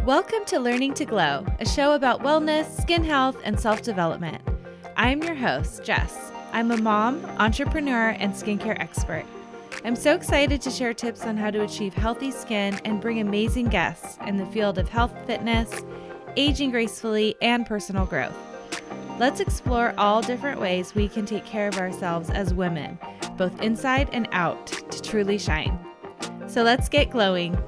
Welcome to Learning to Glow, a show about wellness, skin health, and self-development. I'm your host, Jess. I'm a mom, entrepreneur, and skincare expert. I'm so excited to share tips on how to achieve healthy skin and bring amazing guests in the field of health, fitness, aging gracefully, and personal growth. Let's explore all different ways we can take care of ourselves as women, both inside and out, to truly shine. So let's get glowing.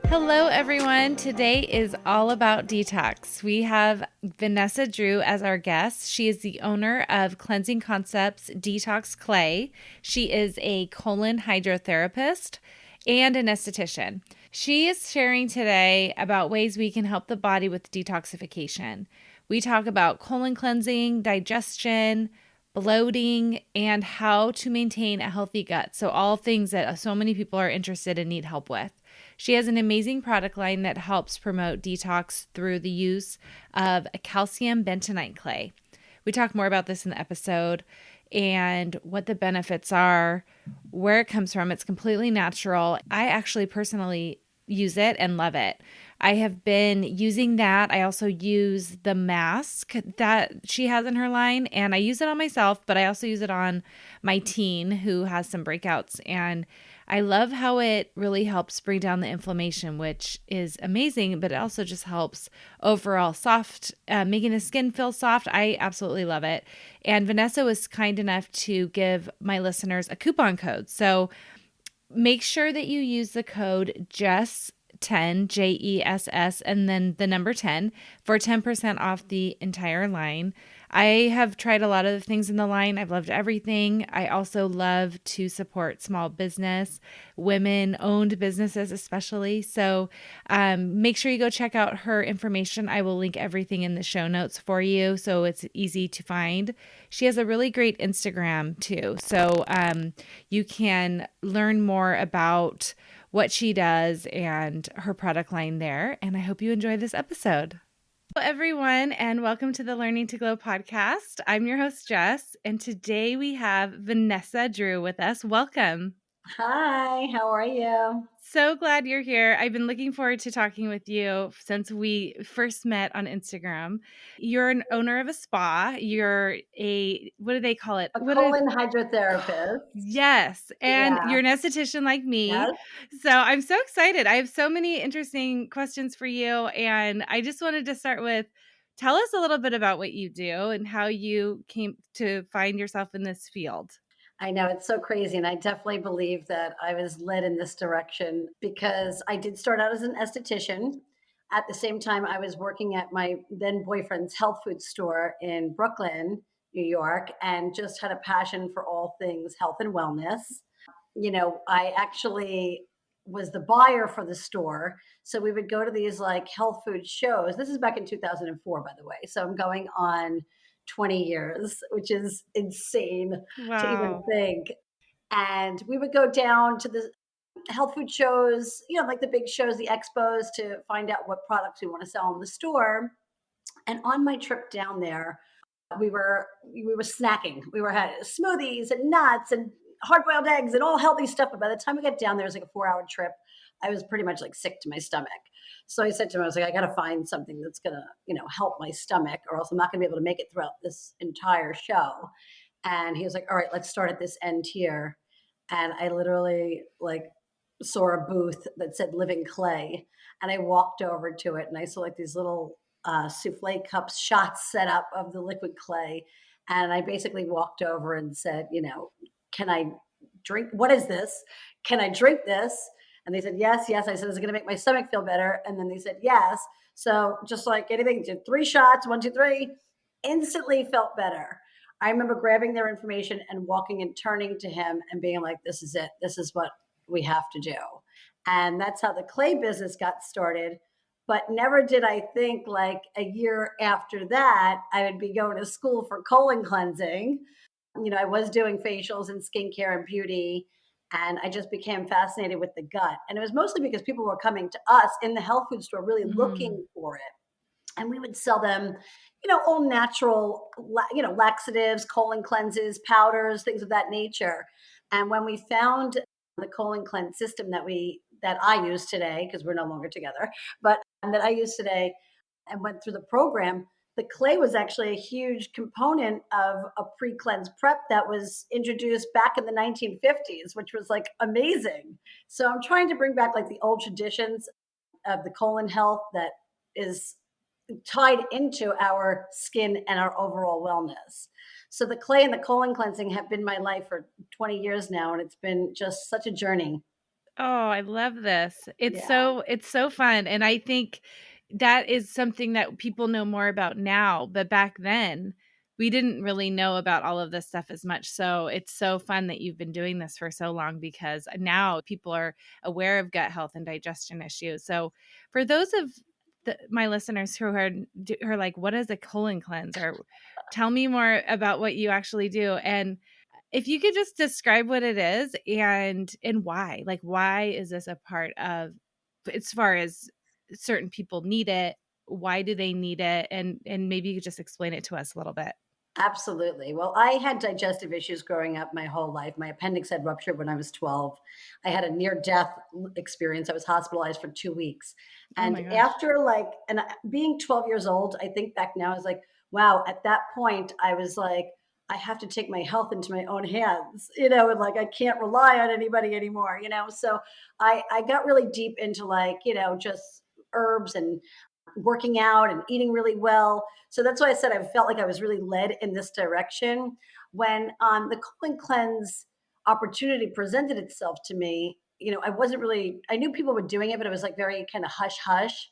Hello, everyone. Today is all about detox. We have Vanessa Drew as our guest. She is the owner of Cleansing Concepts Detox Clay. She is a colon hydrotherapist and an esthetician. She is sharing today about ways we can help the body with detoxification. We talk about colon cleansing, digestion, bloating, and how to maintain a healthy gut. So all things that so many people are interested and need help with. She has an amazing product line that helps promote detox through the use of a calcium bentonite clay. We talk more about this in the episode and what the benefits are, where it comes from. It's completely natural. I actually personally use it and love it. I have been using that. I also use the mask that she has in her line, and I use it on myself, but I also use it on my teen who has some breakouts. And I love how it really helps bring down the inflammation, which is amazing, but it also just helps overall making the skin feel soft. I absolutely love it. And Vanessa was kind enough to give my listeners a coupon code. So make sure that you use the code Jess10, Jess, and then the number 10 for 10% off the entire line. I have tried a lot of the things in the line. I've loved everything. I also love to support small business, women-owned businesses especially. So make sure you go check out her information. I will link everything in the show notes for you so it's easy to find. She has a really great Instagram too. So you can learn more about what she does and her product line there. And I hope you enjoy this episode. Hello, everyone, and welcome to the Learning to Glow podcast. I'm your host, Jess, and today we have Vanessa Drew with us. Welcome. Hi, how are you? So glad you're here. I've been looking forward to talking with you since we first met on Instagram. You're an owner of a spa. You're what do they call it? A colon hydrotherapist. Yes. And Yeah. you're an esthetician like me. Yes. So I'm so excited. I have so many interesting questions for you. And I just wanted to start with, tell us a little bit about what you do and how you came to find yourself in this field. I know it's so crazy. And I definitely believe that I was led in this direction because I did start out as an esthetician. At the same time, I was working at my then boyfriend's health food store in Brooklyn, New York, and just had a passion for all things health and wellness. I actually was the buyer for the store. So we would go to these like health food shows. This is back in 2004, by the way. So I'm going on 20 years, which is insane to even Wow. think. And we would go down to the health food shows, like the big shows, the expos, to find out what products we want to sell in the store. And on my trip down there, we were snacking. We were had smoothies and nuts and hard-boiled eggs and all healthy stuff. But by the time we got down there, it was like a 4-hour trip. I was pretty much like sick to my stomach. So I said to him, I was like, I got to find something that's going to, help my stomach, or else I'm not going to be able to make it throughout this entire show. And he was like, all right, let's start at this end here. And I literally saw a booth that said Living Clay. And I walked over to it and I saw like these little souffle cups, shots set up of the liquid clay. And I basically walked over and said, can I drink? What is this? Can I drink this? And they said, yes, yes. I said, is it going to make my stomach feel better? And then they said, yes. So just like anything, did 3 shots, 1, 2, 3, instantly felt better. I remember grabbing their information and walking and turning to him and being like, this is it. This is what we have to do. And that's how the clay business got started. But never did I think like a year after that, I would be going to school for colon cleansing. I was doing facials and skincare and beauty, and I just became fascinated with the gut. And it was mostly because people were coming to us in the health food store really looking for it. And we would sell them, all natural, laxatives, colon cleanses, powders, things of that nature. And when we found the colon cleanse system that that I use today, because we're no longer together, but that I use today and went through the program, the clay was actually a huge component of a pre-cleanse prep that was introduced back in the 1950s, which was like amazing. So I'm trying to bring back like the old traditions of the colon health that is tied into our skin and our overall wellness. So the clay and the colon cleansing have been my life for 20 years now, and it's been just such a journey. Oh, I love this. Yeah, It's so fun, and I think that is something that people know more about now, but back then we didn't really know about all of this stuff as much. So it's so fun that you've been doing this for so long, because now people are aware of gut health and digestion issues. So for those of my listeners who are like, what is a colon cleanse? Or tell me more about what you actually do. And if you could just describe what it is and why, like, why is this a part of, as far as certain people need it, why do they need it? And maybe you could just explain it to us a little bit. absolutely. Well, I had digestive issues growing up my whole life. My appendix had ruptured when I was 12. I had a near death experience. I was hospitalized for 2 weeks. Oh And my gosh. after like, and being 12 years old, I think back now, I was like, wow, at that point, I was like, I have to take my health into my own hands, and like I can't rely on anybody anymore. So I got really deep into like, just herbs and working out and eating really well. So that's why I said I felt like I was really led in this direction. When the colon cleanse opportunity presented itself to me, I wasn't really, I knew people were doing it, but it was like very kind of hush hush.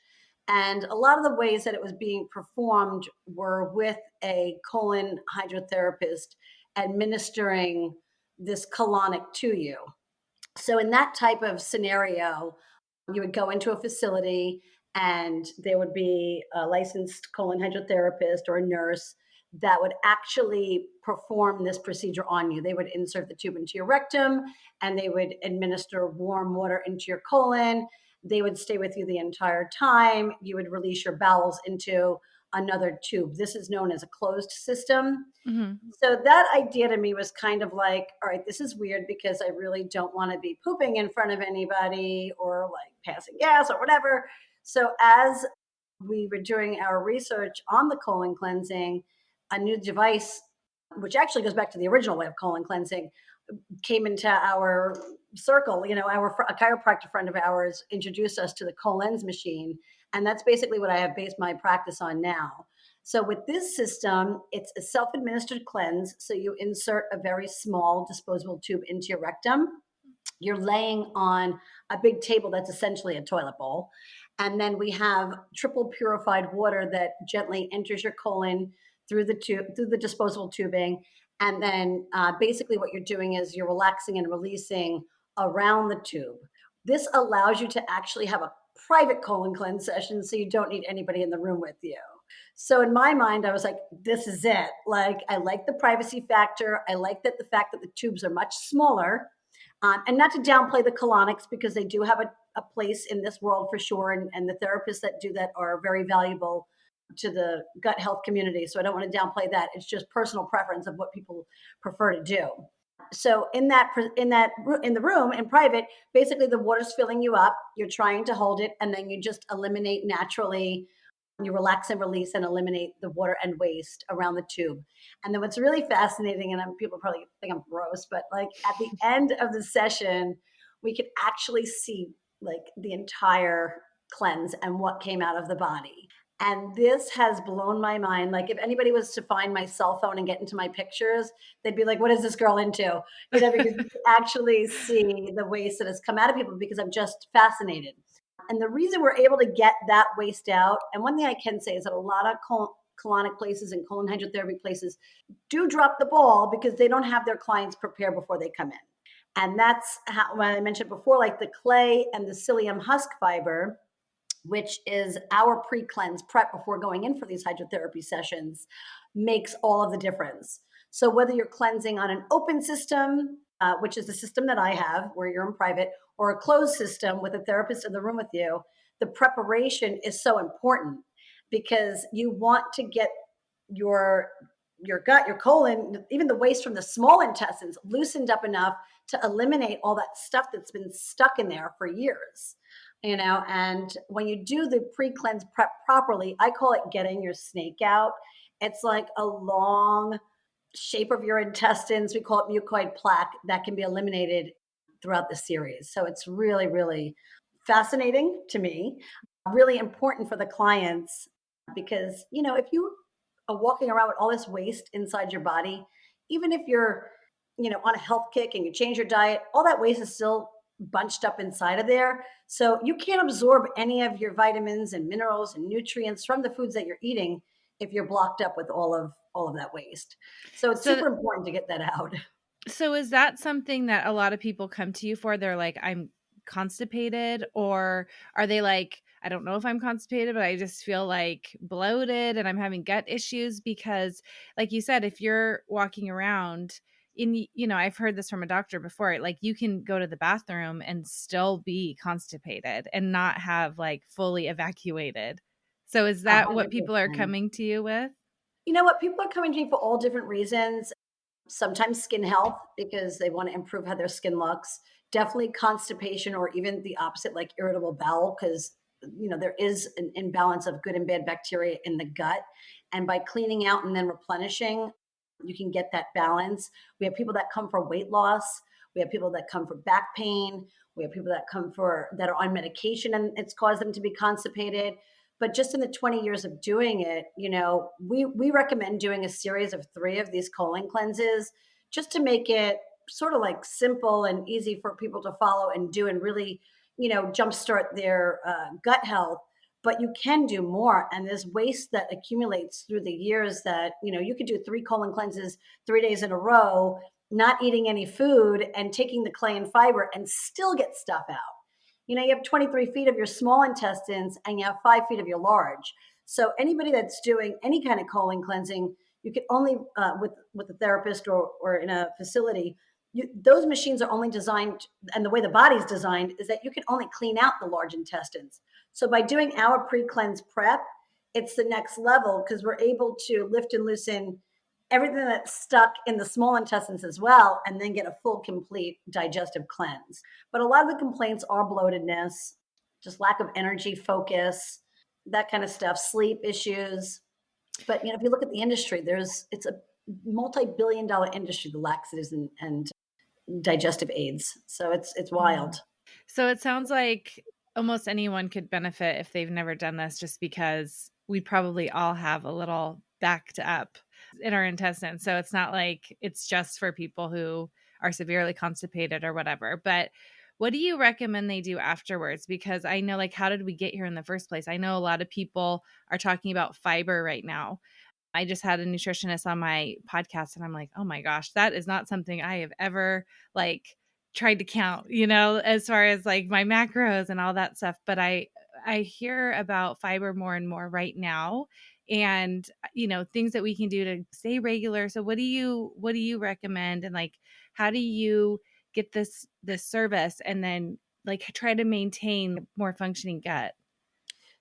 And a lot of the ways that it was being performed were with a colon hydrotherapist administering this colonic to you. So in that type of scenario, you would go into a facility and there would be a licensed colon hydrotherapist or a nurse that would actually perform this procedure on you. They would insert the tube into your rectum and they would administer warm water into your colon. They would stay with you the entire time. You would release your bowels into another tube. This is known as a closed system. Hmm. So that idea to me was kind of like, all right, this is weird because I really don't want to be pooping in front of anybody or like passing gas or whatever. So as we were doing our research on the colon cleansing, a new device, which actually goes back to the original way of colon cleansing, came into our circle. A chiropractor friend of ours introduced us to the Colens machine, and that's basically what I have based my practice on now. So with this system, it's a self-administered cleanse. So you insert a very small disposable tube into your rectum. You're laying on a big table that's essentially a toilet bowl. And then we have triple purified water that gently enters your colon through the tube, through the disposable tubing. And then basically what you're doing is you're relaxing and releasing around the tube. This allows you to actually have a private colon cleanse session so you don't need anybody in the room with you. So in my mind, I was like, this is it. Like, I like the privacy factor. I like that the fact that the tubes are much smaller. And not to downplay the colonics because they do have a place in this world for sure. And the therapists that do that are very valuable to the gut health community. So I don't want to downplay that. It's just personal preference of what people prefer to do. So in the room in private, basically the water's filling you up. You're trying to hold it, and then you just eliminate naturally. You relax and release and eliminate the water and waste around the tube. And then what's really fascinating, and people probably think I'm gross, but like at the end of the session, we could actually see like the entire cleanse and what came out of the body. And this has blown my mind. Like if anybody was to find my cell phone and get into my pictures, they'd be like, what is this girl into? Because you can actually see the waste that has come out of people because I'm just fascinated. And the reason we're able to get that waste out, and one thing I can say is that a lot of colonic places and colon hydrotherapy places do drop the ball because they don't have their clients prepared before they come in. And that's how, when I mentioned before, like the clay and the psyllium husk fiber, which is our pre-cleanse prep before going in for these hydrotherapy sessions, makes all of the difference. So whether you're cleansing on an open system, which is the system that I have where you're in private, or a closed system with a therapist in the room with you, the preparation is so important because you want to get your your gut, your colon, even the waste from the small intestines loosened up enough to eliminate all that stuff that's been stuck in there for years. And when you do the pre-cleanse prep properly, I call it getting your snake out. It's like a long shape of your intestines. We call it mucoid plaque that can be eliminated throughout the series. So it's really, really fascinating to me, really important for the clients because, if you are walking around with all this waste inside your body, even if you're, on a health kick and you change your diet, all that waste is still bunched up inside of there. So you can't absorb any of your vitamins and minerals and nutrients from the foods that you're eating if you're blocked up with all of that waste. So it's So super important to get that out. So is that something that a lot of people come to you for? They're like, I'm constipated, or are they like, I don't know if I'm constipated, but I just feel like bloated and I'm having gut issues? Because like you said, if you're walking around I've heard this from a doctor before, like you can go to the bathroom and still be constipated and not have like fully evacuated. So is A that what hundred people are percent. coming to you with? You know what? People are coming to me for all different reasons. Sometimes skin health because they want to improve how their skin looks. Definitely constipation or even the opposite, like irritable bowel, because there is an imbalance of good and bad bacteria in the gut. And by cleaning out and then replenishing, you can get that balance. We have people that come for weight loss. We have people that come for back pain. We have people that are on medication and it's caused them to be constipated. But just in the 20 years of doing it, we recommend doing a series of 3 of these colon cleanses just to make it sort of like simple and easy for people to follow and do and really, jumpstart their gut health. But you can do more. And there's waste that accumulates through the years that, you could do 3 colon cleanses 3 days in a row, not eating any food and taking the clay and fiber and still get stuff out. You have 23 feet of your small intestines and you have 5 feet of your large. So anybody that's doing any kind of colon cleansing, you can only with a therapist or in a facility. Those machines are only designed, and the way the body's designed is that you can only clean out the large intestines. So by doing our pre-cleanse prep, it's the next level because we're able to lift and loosen everything that's stuck in the small intestines as well, and then get a full, complete digestive cleanse. But a lot of the complaints are bloatedness, just lack of energy, focus, that kind of stuff, sleep issues. But if you look at the industry, it's a multi-billion-dollar industry, the laxatives and digestive aids. So it's wild. So it sounds like almost anyone could benefit if they've never done this, just because we probably all have a little backed up in our intestines. So it's not like it's just for people who are severely constipated or whatever. But what do you recommend they do afterwards? Because I know, like, how did we get here in the first place? I know a lot of people are talking about fiber right now. I just had a nutritionist on my podcast and I'm like, oh my gosh, that is not something I have ever like tried to count, as far as like my macros and all that stuff. But I hear about fiber more and more right now, and things that we can do to stay regular. So what do you recommend, and like how do you get this service and then like try to maintain more functioning gut?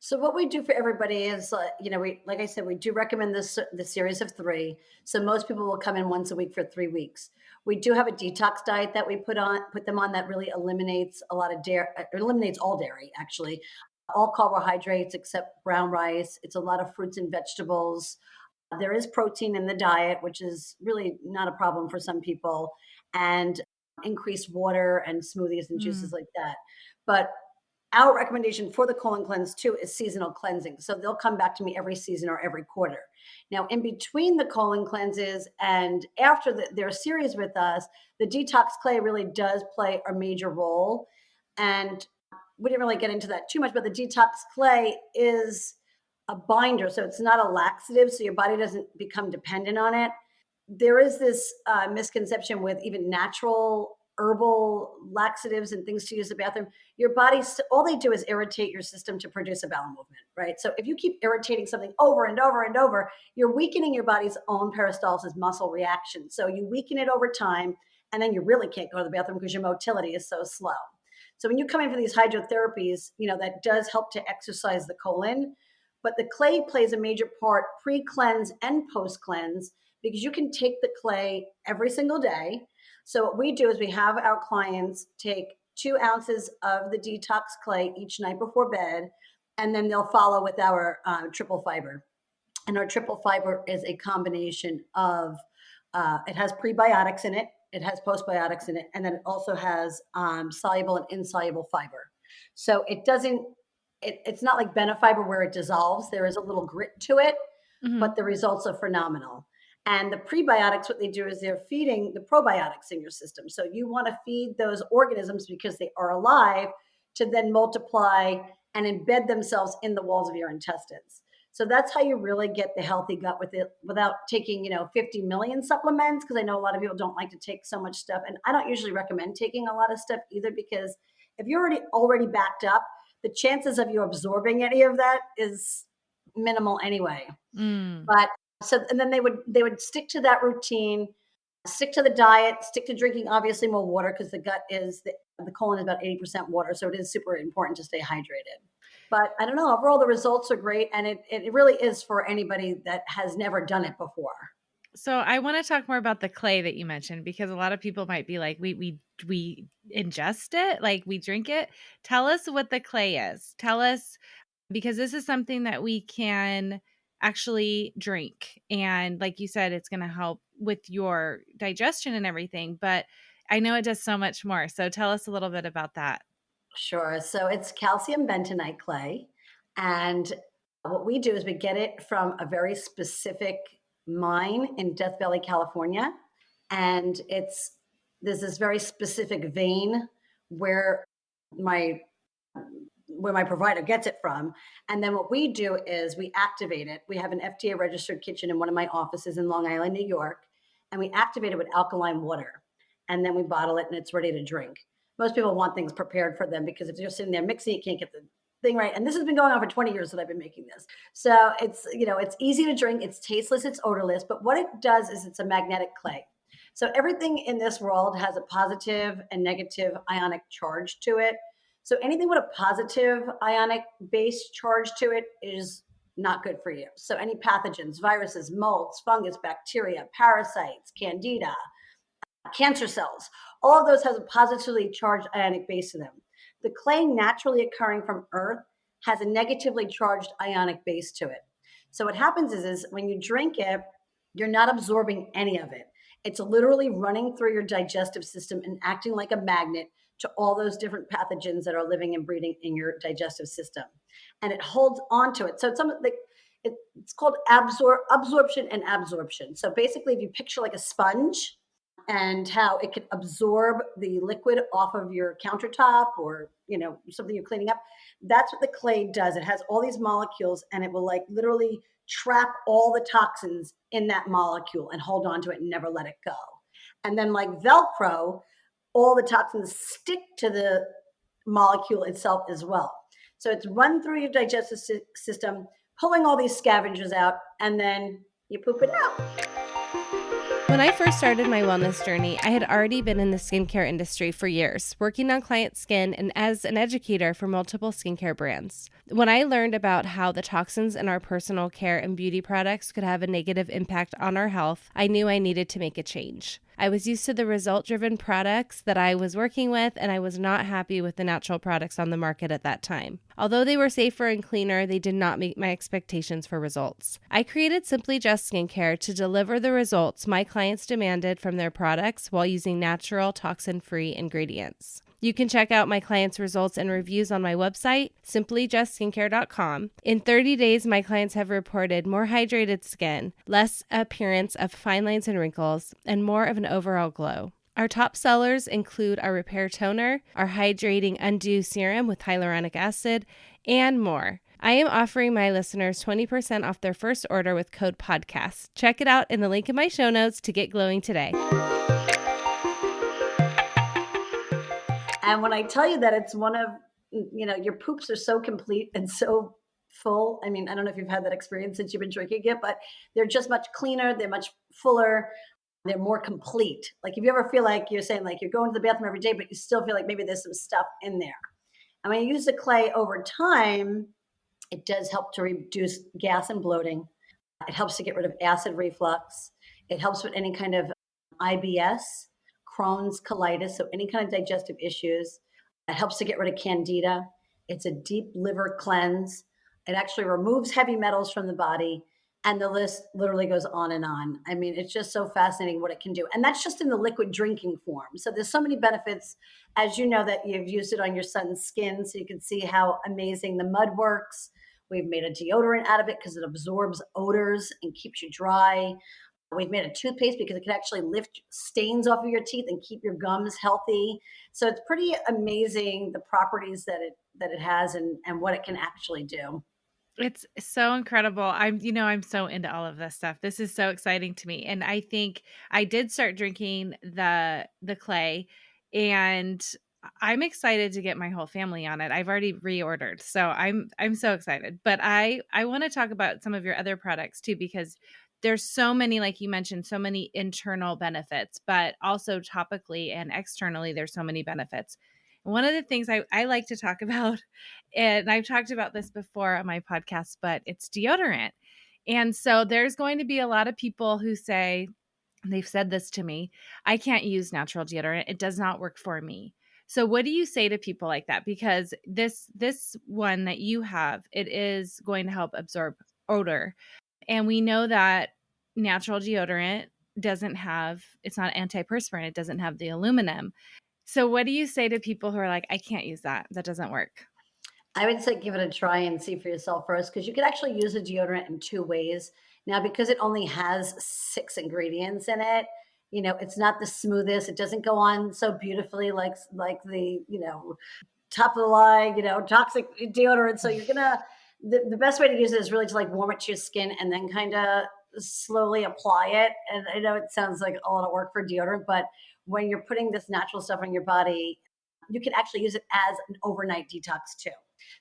So what we do for everybody is, we, like I said, we do recommend the series of 3. So most people will come in once a week for 3 weeks. We do have a detox diet that we put them on that really eliminates a lot of dairy, eliminates all dairy actually, all carbohydrates except brown rice. It's a lot of fruits and vegetables. There is protein in the diet, which is really not a problem for some people, and increased water and smoothies and juices Mm. like that. But our recommendation for the colon cleanse too is seasonal cleansing. So they'll come back to me every season or every quarter. Now, in between the colon cleanses and after their series with us, the detox clay really does play a major role. And we didn't really get into that too much, but the detox clay is a binder. So it's not a laxative, so your body doesn't become dependent on it. There is this misconception with even natural herbal laxatives and things to use the bathroom. Your body, all they do is irritate your system to produce a bowel movement, right? So if you keep irritating something over and over and over, you're weakening your body's own peristalsis muscle reaction. So you weaken it over time, and then you really can't go to the bathroom because your motility is so slow. So when you come in for these hydrotherapies, that does help to exercise the colon, but the clay plays a major part pre-cleanse and post-cleanse because you can take the clay every single day. So what we do is we have our clients take 2 ounces of the detox clay each night before bed, and then they'll follow with our triple fiber. And our triple fiber is a combination of, it has prebiotics in it, it has postbiotics in it, and then it also has soluble and insoluble fiber. So it doesn't, it's not like Benefiber where it dissolves. There is a little grit to it, but the results are phenomenal. And the prebiotics, what they do is they're feeding the probiotics in your system. So you want to feed those organisms because they are alive to then multiply and embed themselves in the walls of your intestines. So that's how you really get the healthy gut with it without taking, 50 million supplements. Because I know a lot of people don't like to take so much stuff. And I don't usually recommend taking a lot of stuff either, because if you're already backed up, the chances of you absorbing any of that is minimal anyway. But and then they would stick to that routine, stick to the diet, stick to drinking obviously more water, because the gut is the colon is about 80% water. So it is super important to stay hydrated. But I don't know, overall the results are great. And it really is for anybody that has never done it before. So I want to talk more about the clay that you mentioned, because a lot of people might be like, we ingest it, like we drink it. Tell us what the clay is. Tell us, because this is something that we can actually drink. And like you said, it's going to help with your digestion and everything. But I know it does so much more. So tell us a little bit about that. Sure. So it's calcium bentonite clay. And what we do is we get it from a very specific mine in Death Valley, California. And there's this very specific vein where my provider gets it from. And then what we do is we activate it. We have an FDA registered kitchen in one of my offices in Long Island, New York, and we activate it with alkaline water. And then we bottle it and it's ready to drink. Most people want things prepared for them, because if you're sitting there mixing, you can't get the thing right. And this has been going on for 20 years that I've been making this. So it's easy to drink. It's tasteless. It's odorless. But what it does is it's a magnetic clay. So everything in this world has a positive and negative ionic charge to it. So anything with a positive ionic base charge to it is not good for you. So any pathogens, viruses, molds, fungus, bacteria, parasites, candida, cancer cells, all of those has a positively charged ionic base to them. The clay naturally occurring from Earth has a negatively charged ionic base to it. So what happens is when you drink it, you're not absorbing any of it. It's literally running through your digestive system and acting like a magnet to all those different pathogens that are living and breathing in your digestive system. And it holds on to it. So it's called absorption and absorption. So basically, if you picture like a sponge, and how it can absorb the liquid off of your countertop or, something you're cleaning up. That's what the clay does. It has all these molecules, and it will literally trap all the toxins in that molecule and hold on to it and never let it go. And then like Velcro, all the toxins stick to the molecule itself as well. So it's run through your digestive system, pulling all these scavengers out, and then you poop it out. When I first started my wellness journey, I had already been in the skincare industry for years, working on client skin and as an educator for multiple skincare brands. When I learned about how the toxins in our personal care and beauty products could have a negative impact on our health, I knew I needed to make a change. I was used to the result-driven products that I was working with, and I was not happy with the natural products on the market at that time. Although they were safer and cleaner, they did not meet my expectations for results. I created Simply Just Skincare to deliver the results my clients demanded from their products while using natural, toxin-free ingredients. You can check out my clients' results and reviews on my website, simplyjustskincare.com. In 30 days, my clients have reported more hydrated skin, less appearance of fine lines and wrinkles, and more of an overall glow. Our top sellers include our Repair Toner, our Hydrating Undo Serum with hyaluronic acid, and more. I am offering my listeners 20% off their first order with code PODCAST. Check it out in the link in my show notes to get glowing today. And when I tell you that it's one of, your poops are so complete and so full. I mean, I don't know if you've had that experience since you've been drinking it, but they're just much cleaner. They're much fuller. They're more complete. Like if you ever feel like you're saying like you're going to the bathroom every day, but you still feel like maybe there's some stuff in there. And when you use the clay over time, it does help to reduce gas and bloating. It helps to get rid of acid reflux. It helps with any kind of IBS, Crohn's, colitis, so any kind of digestive issues. It helps to get rid of candida. It's a deep liver cleanse. It actually removes heavy metals from the body. And the list literally goes on and on. I mean, it's just so fascinating what it can do. And that's just in the liquid drinking form. So there's so many benefits, as you know, that you've used it on your son's skin. So you can see how amazing the mud works. We've made a deodorant out of it because it absorbs odors and keeps you dry. We've made a toothpaste because it can actually lift stains off of your teeth and keep your gums healthy. So it's pretty amazing the properties that it has and what it can actually do. It's so incredible. I'm so into all of this stuff. This is so exciting to me. And I think I did start drinking the clay, and I'm excited to get my whole family on it. I've already reordered. So I'm so excited. But I want to talk about some of your other products too, because there's so many, like you mentioned, so many internal benefits, but also topically and externally, there's so many benefits. One of the things I like to talk about, and I've talked about this before on my podcast, but it's deodorant. And so there's going to be a lot of people who say, they've said this to me, I can't use natural deodorant. It does not work for me. So what do you say to people like that? Because this one that you have, it is going to help absorb odor. And we know that natural deodorant it's not antiperspirant. It doesn't have the aluminum. So what do you say to people who are like, I can't use that. That doesn't work. I would say give it a try and see for yourself first, because you could actually use a deodorant in two ways. Now, because it only has 6 ingredients in it, it's not the smoothest. It doesn't go on so beautifully like the, top of the line, toxic deodorant. So the best way to use it is really to like warm it to your skin and then kind of slowly apply it. And I know it sounds like a lot of work for deodorant, but when you're putting this natural stuff on your body, you can actually use it as an overnight detox too.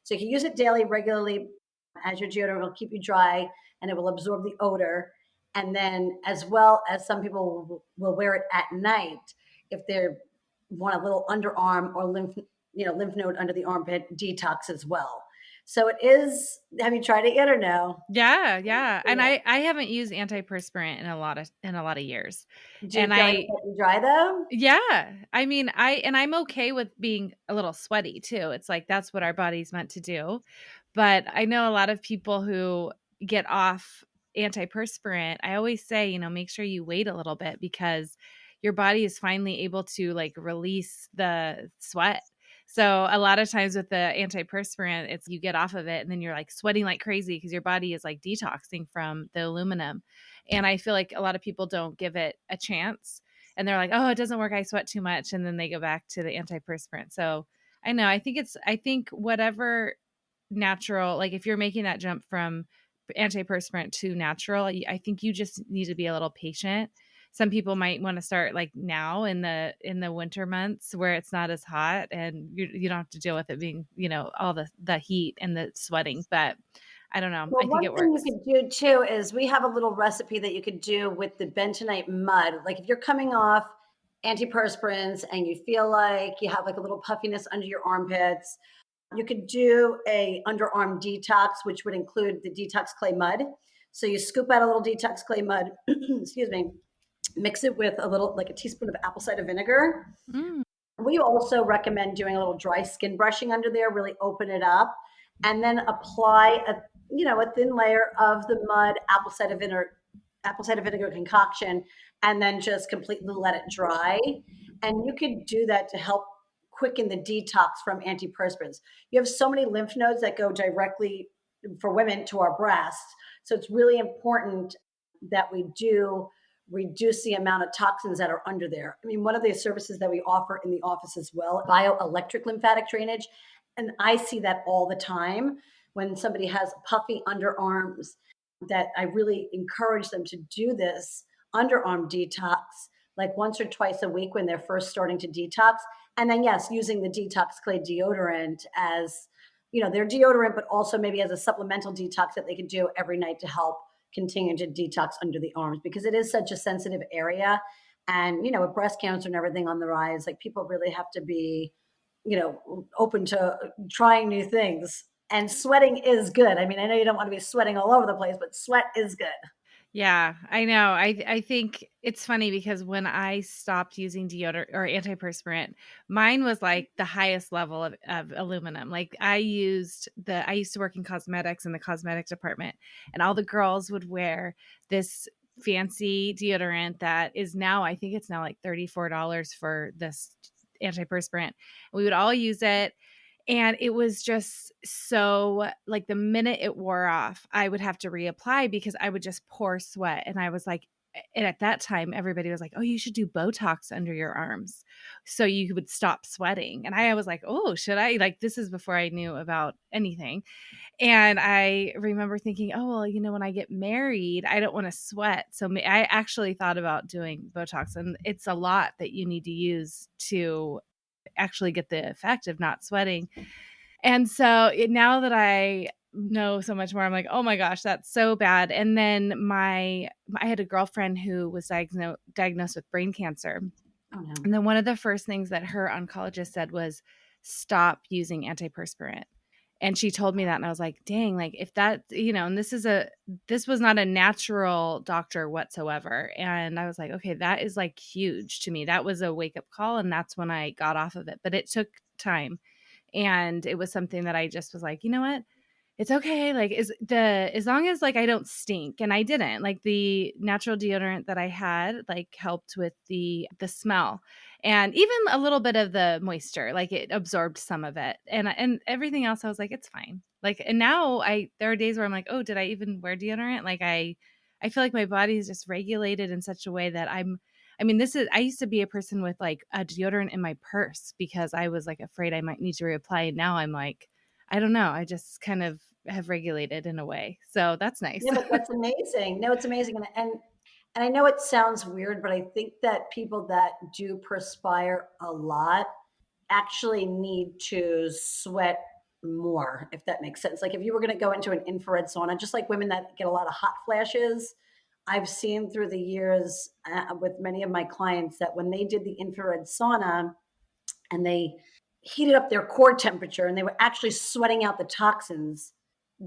So you can use it daily, regularly as your deodorant. Will keep you dry and it will absorb the odor. And then, as well as some people will wear it at night if they want a little underarm or lymph node under the armpit detox as well. So it is. Have you tried it yet or no? Yeah. And I haven't used antiperspirant in a lot of years. Do you feel like it's dry though? Yeah. I mean, I'm okay with being a little sweaty too. It's like that's what our body's meant to do. But I know a lot of people who get off antiperspirant. I always say, make sure you wait a little bit because your body is finally able to like release the sweat. So a lot of times with the antiperspirant, it's you get off of it and then you're like sweating like crazy because your body is like detoxing from the aluminum. And I feel like a lot of people don't give it a chance. And they're like, oh, it doesn't work. I sweat too much. And then they go back to the antiperspirant. So I know, I think whatever natural, like if you're making that jump from antiperspirant to natural, I think you just need to be a little patient. Some people might want to start like now in the winter months where it's not as hot and you don't have to deal with it being, all the heat and the sweating. But I don't know. Well, I think it one works. thing you could do too is we have a little recipe that you could do with the bentonite mud. Like if you're coming off antiperspirants and you feel like you have like a little puffiness under your armpits, you could do a underarm detox, which would include the detox clay mud. So you scoop out a little detox clay mud, excuse me, mix it with like a teaspoon of apple cider vinegar. Mm. We also recommend doing a little dry skin brushing under there, really open it up, and then apply a thin layer of the mud apple cider vinegar concoction, and then just completely let it dry. And you could do that to help quicken the detox from antiperspirants. You have so many lymph nodes that go directly for women to our breasts. So it's really important that we do reduce the amount of toxins that are under there. I mean, one of the services that we offer in the office as well, bioelectric lymphatic drainage. And I see that all the time when somebody has puffy underarms, that I really encourage them to do this underarm detox like once or twice a week when they're first starting to detox. And then, yes, using the detox clay deodorant as, their deodorant, but also maybe as a supplemental detox that they could do every night to help continue to detox under the arms, because it is such a sensitive area. And, with breast cancer and everything on the rise, like people really have to be, open to trying new things. And sweating is good. I mean, I know you don't want to be sweating all over the place, but sweat is good. Yeah, I know. I think it's funny because when I stopped using deodorant or antiperspirant, mine was like the highest level of aluminum. Like I used to work in cosmetics in the cosmetic department, and all the girls would wear this fancy deodorant that is now, I think it's now like $34 for this antiperspirant. We would all use it. And it was just so like the minute it wore off, I would have to reapply because I would just pour sweat. And I was like, and at that time, everybody was like, oh, you should do Botox under your arms so you would stop sweating. And I was like, oh, should I? Like, this is before I knew about anything. And I remember thinking, oh, well, when I get married, I don't want to sweat. So I actually thought about doing Botox, and it's a lot that you need to use to actually get the effect of not sweating. And so now that I know so much more, I'm like, oh my gosh, that's so bad. And then I had a girlfriend who was diagnosed with brain cancer. Oh no. And then one of the first things that her oncologist said was stop using antiperspirant. And she told me that, and I was like, dang, like if that, and this was not a natural doctor whatsoever. And I was like, okay, that is like huge to me. That was a wake up call. And that's when I got off of it, but it took time. And it was something that I just was like, you know what? It's okay. Like as long as like I don't stink, and I didn't. Like the natural deodorant that I had like helped with the smell and even a little bit of the moisture. Like it absorbed some of it. And everything else I was like, it's fine. Like and now there are days where I'm like, oh, did I even wear deodorant? Like I feel like my body is just regulated in such a way that I used to be a person with like a deodorant in my purse because I was like afraid I might need to reapply. And now I'm like, I don't know. I just kind of have regulated in a way. So that's nice. Yeah, but that's amazing. No, it's amazing. And I know it sounds weird, but I think that people that do perspire a lot actually need to sweat more, if that makes sense. Like if you were going to go into an infrared sauna, just like women that get a lot of hot flashes, I've seen through the years with many of my clients that when they did the infrared sauna and they heated up their core temperature and they were actually sweating out the toxins,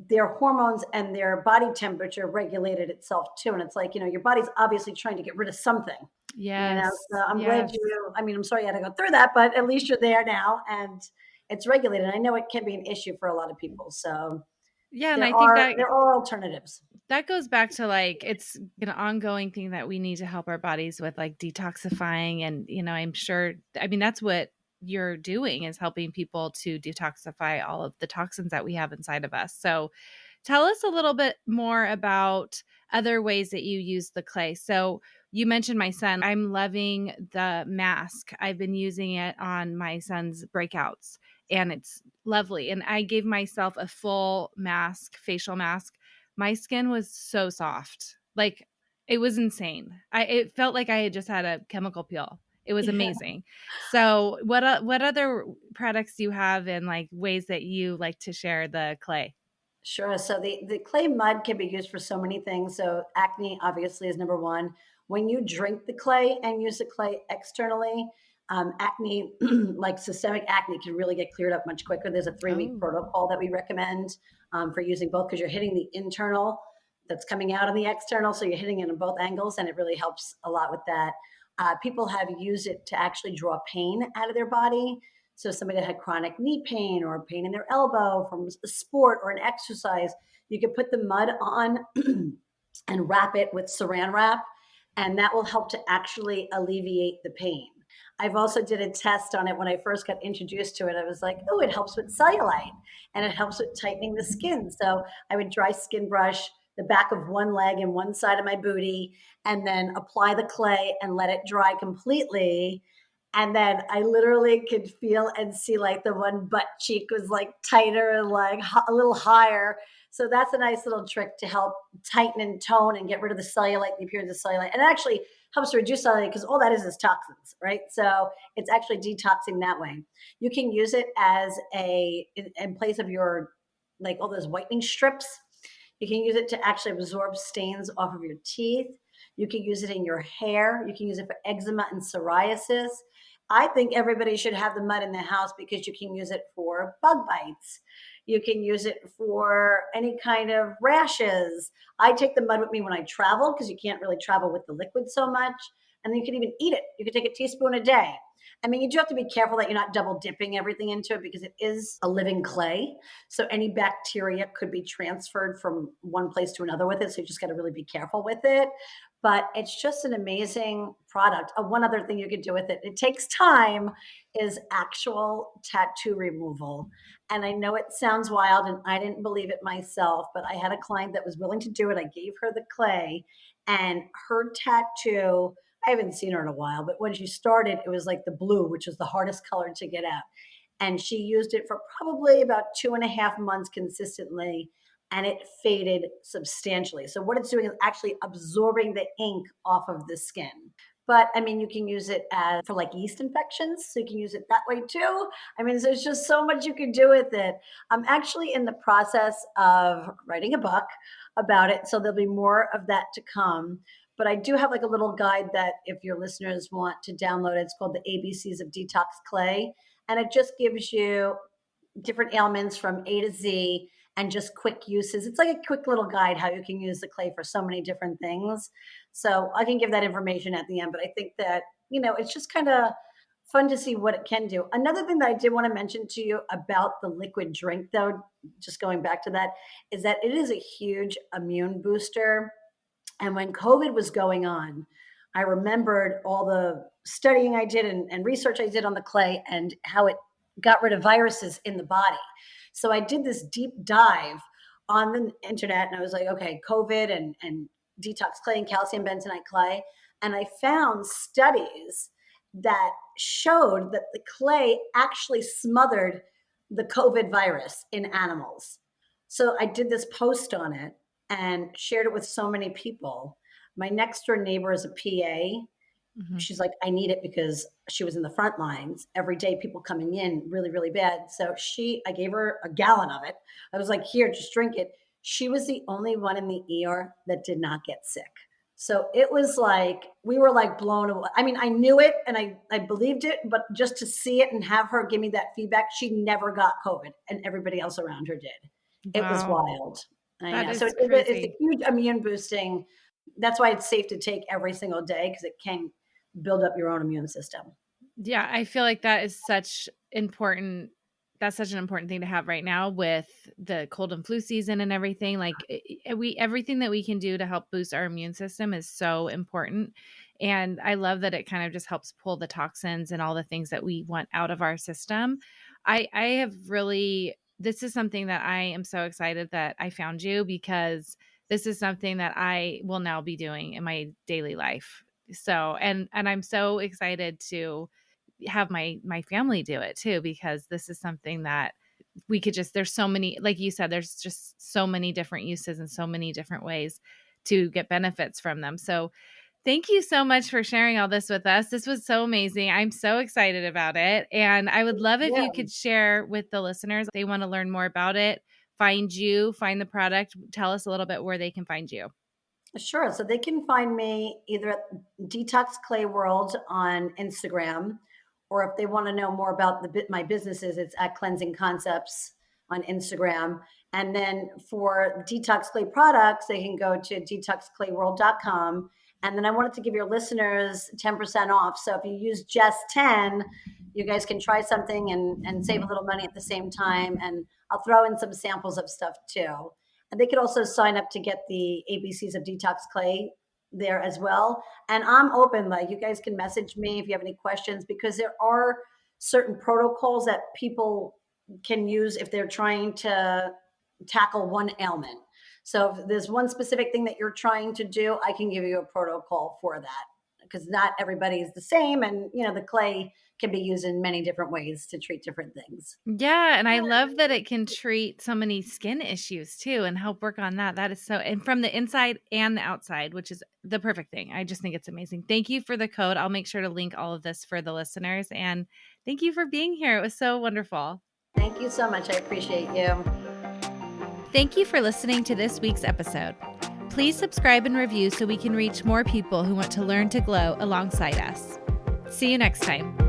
their hormones and their body temperature regulated itself too. And it's like, your body's obviously trying to get rid of something. Yes. So I'm glad Yes. I'm sorry you had to go through that, but at least you're there now and it's regulated. I know it can be an issue for a lot of people. So Yeah. And there I think are that there are alternatives. that goes back to like it's an ongoing thing that we need to help our bodies with, like detoxifying. And I'm sure, that's what you're doing, is helping people to detoxify all of the toxins that we have inside of us. So tell us a little bit more about other ways that you use the clay. So you mentioned my son. I'm loving the mask. I've been using it on my son's breakouts, and it's lovely. And I gave myself a full mask, facial mask. My skin was so soft. Like it was insane. It felt like I had just had a chemical peel. It was Yeah. amazing. So what other products do you have, and like ways that you like to share the clay? Sure. So the clay mud can be used for so many things. So acne obviously is number one. When you drink the clay and use the clay externally, acne, like systemic acne, can really get cleared up much quicker. There's a 3-week Oh. protocol that we recommend for using both because you're hitting the internal that's coming out on the external. So you're hitting it on both angles, and it really helps a lot with that. People have used it to actually draw pain out of their body. So somebody that had chronic knee pain or pain in their elbow from a sport or an exercise, you could put the mud on and wrap it with saran wrap, and that will help to actually alleviate the pain. I've also did a test on it when I first got introduced to it. I was like, oh, it helps with cellulite and it helps with tightening the skin. So I would dry skin brush the back of one leg and one side of my booty and then apply the clay and let it dry completely. And then I literally could feel and see like the one butt cheek was like tighter and like a little higher. So that's a nice little trick to help tighten and tone and get rid of the cellulite, the appearance of cellulite. And it actually helps to reduce cellulite because all that is toxins, right? So it's actually detoxing that way. You can use it as in place of your, like all those whitening strips. You can use it to actually absorb stains off of your teeth. You can use it in your hair. You can use it for eczema and psoriasis. I think everybody should have the mud in the house because you can use it for bug bites. You can use it for any kind of rashes. I take the mud with me when I travel because you can't really travel with the liquid so much. And then you can even eat it. You can take a teaspoon a day. I mean, you do have to be careful that you're not double dipping everything into it because it is a living clay. So any bacteria could be transferred from one place to another with it. So you just got to really be careful with it. But it's just an amazing product. One other thing you could do with it, it takes time, is actual tattoo removal. And I know it sounds wild and I didn't believe it myself, but I had a client that was willing to do it. I gave her the clay and her tattoo, I haven't seen her in a while, but when she started, it was like the blue, which is the hardest color to get out. And she used it for probably about 2.5 months consistently, and it faded substantially. So what it's doing is actually absorbing the ink off of the skin. But I mean, you can use it for like yeast infections. So you can use it that way too. I mean, there's just so much you can do with it. I'm actually in the process of writing a book about it. So there'll be more of that to come. But I do have like a little guide that if your listeners want to download, it's called the ABCs of Detox Clay. And it just gives you different ailments from A to Z and just quick uses. It's like a quick little guide how you can use the clay for so many different things. So I can give that information at the end, but I think that, it's just kind of fun to see what it can do. Another thing that I did want to mention to you about the liquid drink, though, just going back to that, is that it is a huge immune booster. And when COVID was going on, I remembered all the studying I did and research I did on the clay and how it got rid of viruses in the body. So I did this deep dive on the internet and I was like, okay, COVID and detox clay and calcium bentonite clay. And I found studies that showed that the clay actually smothered the COVID virus in animals. So I did this post on it and shared it with so many people. My next door neighbor is a PA. Mm-hmm. She's like, I need it because she was in the front lines every day, people coming in really, really bad. So I gave her a gallon of it. I was like, here, just drink it. She was the only one in the ER that did not get sick. So it was like, we were like blown away. I mean, I knew it and I believed it, but just to see it and have her give me that feedback, she never got COVID and everybody else around her did. Wow. It was wild. I know. So it's a huge immune boosting. That's why it's safe to take every single day because it can build up your own immune system. Yeah, I feel like that's such an important thing to have right now with the cold and flu season and everything. Like everything that we can do to help boost our immune system is so important. And I love that it kind of just helps pull the toxins and all the things that we want out of our system. This is something that I am so excited that I found you because this is something that I will now be doing in my daily life. So, and I'm so excited to have my family do it too, because this is something that we could there's so many, like you said, there's just so many different uses and so many different ways to get benefits from them. So thank you so much for sharing all this with us. This was so amazing. I'm so excited about it. And I would love if you could share with the listeners, if they want to learn more about it, find the product, tell us a little bit where they can find you. Sure. So they can find me either at Detox Clay World on Instagram, or if they want to know more about my businesses, it's at Cleansing Concepts on Instagram. And then for Detox Clay products, they can go to detoxclayworld.com. And then I wanted to give your listeners 10% off. So if you use Jess 10, you guys can try something and save a little money at the same time. And I'll throw in some samples of stuff too. And they could also sign up to get the ABCs of Detox Clay there as well. And I'm open, like you guys can message me if you have any questions, because there are certain protocols that people can use if they're trying to tackle one ailment. So if there's one specific thing that you're trying to do, I can give you a protocol for that, because not everybody is the same. And, the clay can be used in many different ways to treat different things. Yeah. And I love that it can treat so many skin issues too and help work on that. That is and from the inside and the outside, which is the perfect thing. I just think it's amazing. Thank you for the code. I'll make sure to link all of this for the listeners. And thank you for being here. It was so wonderful. Thank you so much. I appreciate you. Thank you for listening to this week's episode. Please subscribe and review so we can reach more people who want to learn to glow alongside us. See you next time.